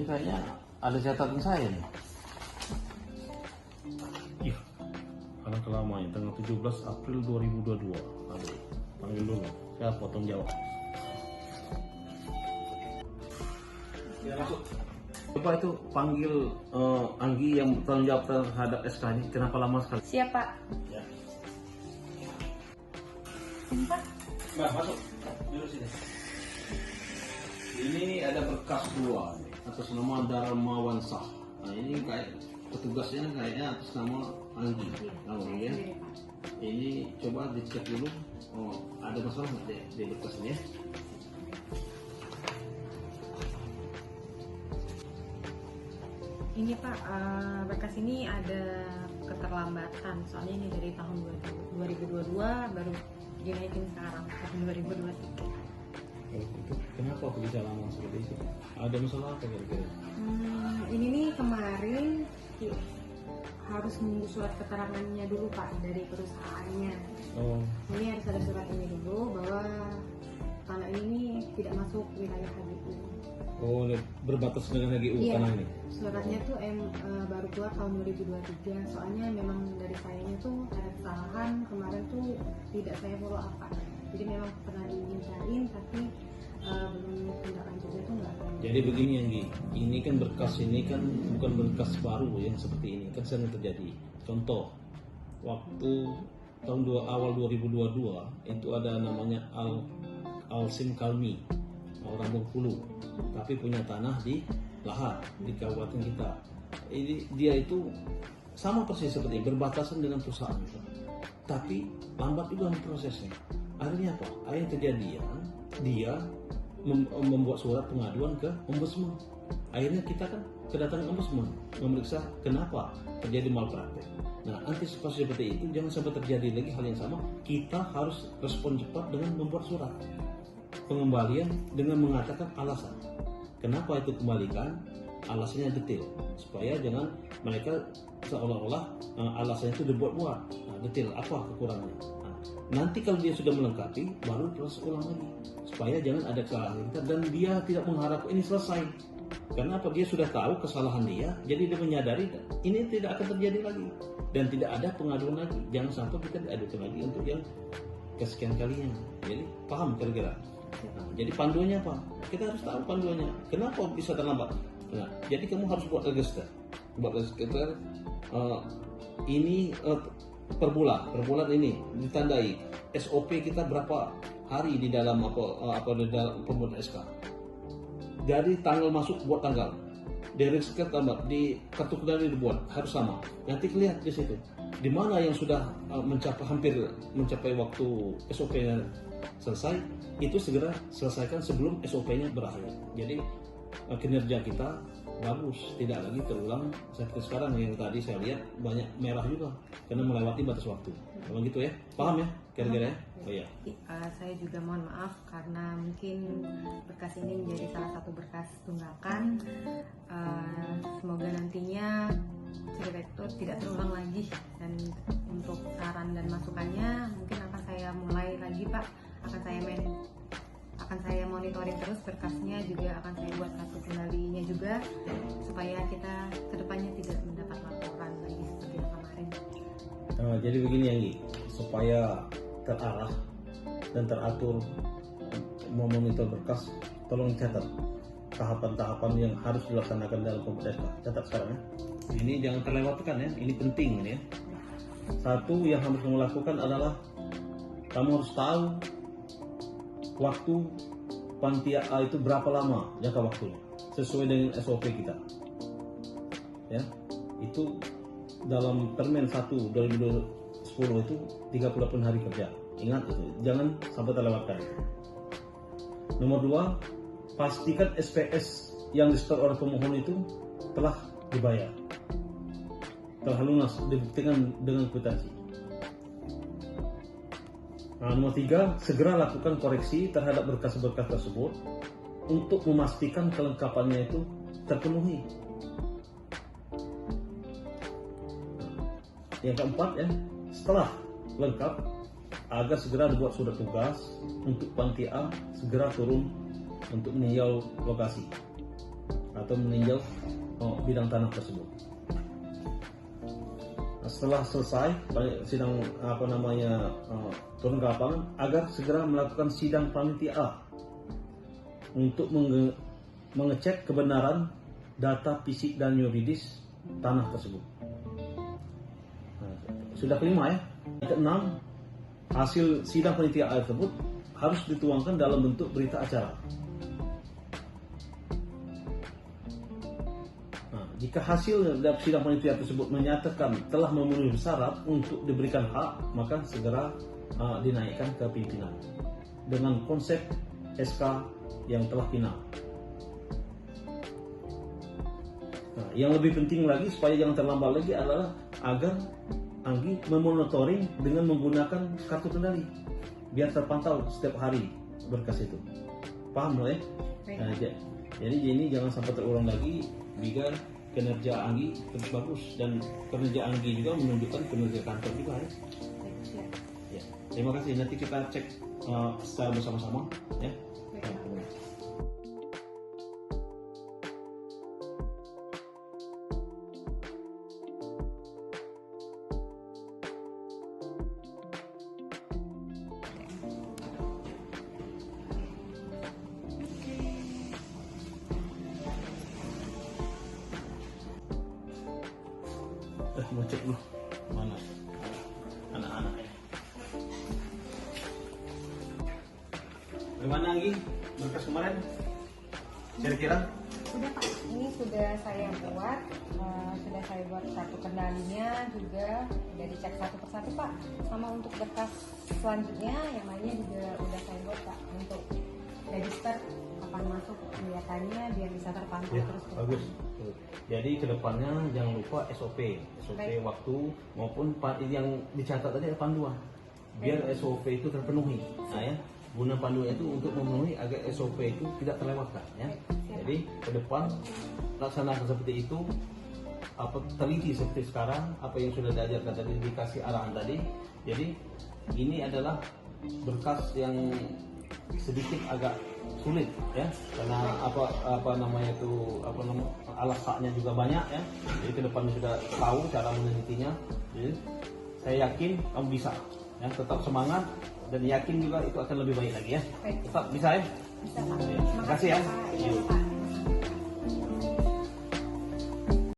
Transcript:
kayaknya ada catatan saya nih. Iya, karena kelamanya tanggal 17 April 2022. Aduh, panggil dulu. Saya potong jawab. Ya, masuk. Coba itu panggil Anggi yang bertanggung jawab terhadap SK ini. Kenapa lama sekali? Siap, Pak. Ya. Pak. Mbak, masuk. Duduk sini. Ini ada berkas dua nih, atas nama Darmawan Shah. Nah, ini kayak petugasnya kayaknya atas nama Anggi. Ya. Ini coba dicek dulu. Oh, ada masalah nggak di berkas ini ya? Ini Pak, berkas ini ada keterlambatan. Soalnya ini dari tahun 2022 baru dinaikin sekarang tahun 2023. Oh, itu kenapa aku bisa lama seperti itu? Ada masalah apa kira-kira? Ini nih kemarin harus nunggu surat keterangannya dulu Pak dari perusahaannya. Oh, Ini harus ada surat ini dulu bahwa tanah ini tidak masuk wilayah HGU. oh, berbatas dengan HGU Iya, tanah ini. suratnya tuh baru keluar tahun 2023. Soalnya memang dari sayanya tuh ada kesalahan kemarin tuh tidak saya follow up Pak. Jadi memang pernah dimintain tapi belum tindak lanjutnya tuh nggak ada. Jadi begini Anggi, ini kan berkas ini kan bukan berkas baru yang seperti ini kan sering terjadi. Contoh, waktu tahun awal 2022 itu ada namanya Alsim Kalmi, orang Bengkulu, tapi punya tanah di Lahar di kabupaten kita. Ini dia itu sama persis seperti berbatasan dengan perusahaan itu, tapi lambat juga prosesnya. Akhirnya apa? Akhirnya kejadian dia membuat surat pengaduan ke ombudsman. Akhirnya kita kan kedatangan ombudsman memeriksa kenapa terjadi malpraktek. Nah, antisipasi seperti itu jangan sampai terjadi lagi hal yang sama. Kita harus respon cepat dengan membuat surat pengembalian dengan mengatakan alasan kenapa itu kembalikan, alasannya detail supaya jangan mereka seolah-olah alasannya itu dibuat-buat. Nah, detail apa kekurangannya. Nanti kalau dia sudah melengkapi, baru proses ulang lagi supaya jangan ada kesalahan dan dia tidak mengharap ini selesai. Karena apa? Dia sudah tahu kesalahan dia, jadi dia menyadari ini tidak akan terjadi lagi dan tidak ada pengaduan lagi. Jangan sampai kita diadukan lagi untuk yang kesekian kalinya. Jadi paham kira-kira? Nah, jadi panduannya apa? Kita harus tahu panduannya. Kenapa bisa terlambat? Nah, jadi kamu harus buat register. Buat register ini per bulan ini ditandai SOP kita berapa hari di dalam di dalam pembuatan SK. Dari tanggal masuk buat tanggal. Dari register tambah di kartu kendali dibuat harus sama. Nanti lihat di situ. Di mana yang sudah hampir mencapai waktu SOP-nya selesai, itu segera selesaikan sebelum SOP-nya berakhir. Jadi kinerja kita bagus, tidak lagi terulang seperti sekarang yang tadi saya lihat banyak merah juga karena melewati batas waktu. Kalau gitu ya, paham ya kira-kira ya? Oh iya. Saya juga mohon maaf karena mungkin berkas ini menjadi salah satu berkas tunggakan. Semoga nantinya cerita itu tidak terulang lagi, dan untuk saran dan masukannya mungkin akan saya mulai lagi Pak, akan saya monitoring terus berkasnya, juga akan saya buat kartu kendalinya juga supaya kita kedepannya tidak mendapat laporan lagi seperti yang kemarin. Jadi begini Anggi, supaya terarah dan teratur memonitor berkas, tolong catat tahapan-tahapan yang harus dilaksanakan dalam pembuatan SK. Catat sekarang ya. Ini jangan terlewatkan ya, ini penting ini ya. Satu yang harus kamu lakukan adalah kamu harus tahu waktu panitia A itu berapa lama jangka waktunya sesuai dengan SOP kita. Ya, itu dalam Permen 1 2010 itu 38 hari kerja. Ingat itu, jangan sampai terlewatkan. Nomor 2, pastikan SPS yang disetor oleh pemohon itu telah dibayar, telah lunas, dibuktikan dengan kwitansi. Nah, nomor 3, segera lakukan koreksi terhadap berkas-berkas tersebut untuk memastikan kelengkapannya itu terpenuhi. Yang keempat ya, setelah lengkap, agar segera dibuat surat tugas untuk panitia A segera turun untuk meninjau lokasi. atau meninjau bidang tanah tersebut. Nah, setelah selesai sidang turun ke lapangan agar segera melakukan sidang panitia untuk mengecek kebenaran data fisik dan yuridis tanah tersebut. Nah, sudah kelima ya. Keenam, hasil sidang panitia tersebut harus dituangkan dalam bentuk berita acara. Nah, jika hasil dari sidang panitia tersebut menyatakan telah memenuhi syarat untuk diberikan hak, maka segera dinaikkan ke pimpinan dengan konsep SK yang telah final. Nah, yang lebih penting lagi supaya jangan terlambat lagi adalah agar Anggi memonitoring dengan menggunakan kartu kendali biar terpantau setiap hari berkas itu. Paham loh ya? Nah, jadi ini jangan sampai terulang lagi biar kinerja Anggi terus bagus dan kinerja Anggi juga menunjukkan kinerja kantor juga ya. Ya. Terima kasih. Nanti kita cek secara bersama-sama ya. Mau cek dulu mana anak-anaknya. Bagaimana Anggi berkas kemarin? Kira-kira? Sudah Pak, ini sudah saya buat, kartu kendalinya juga sudah dicek satu persatu Pak. Sama untuk berkas selanjutnya yang lainnya juga udah saya buat Pak untuk register kapan masuk kelihatannya biar bisa terpantau Ya, terus. bagus. Jadi kedepannya jangan lupa SOP Baik. waktu maupun yang dicatat tadi ada panduan biar SOP itu terpenuhi. Nah ya, guna panduan itu untuk memenuhi agar SOP itu tidak terlewatkan ya. Jadi ke depan laksanakan seperti itu, teliti seperti sekarang apa yang sudah diajarkan tadi, dikasih arahan tadi. Jadi ini adalah berkas yang sedikit agak sulit ya, karena alasannya juga banyak ya. Jadi ke depan sudah tahu cara menelitinya. Jadi saya yakin kamu bisa ya, tetap semangat dan yakin juga itu akan lebih baik lagi ya. Tetap bisa ya. Bisa Pak. Terima kasih ya. Terima kasih Pak. Iya, Pak.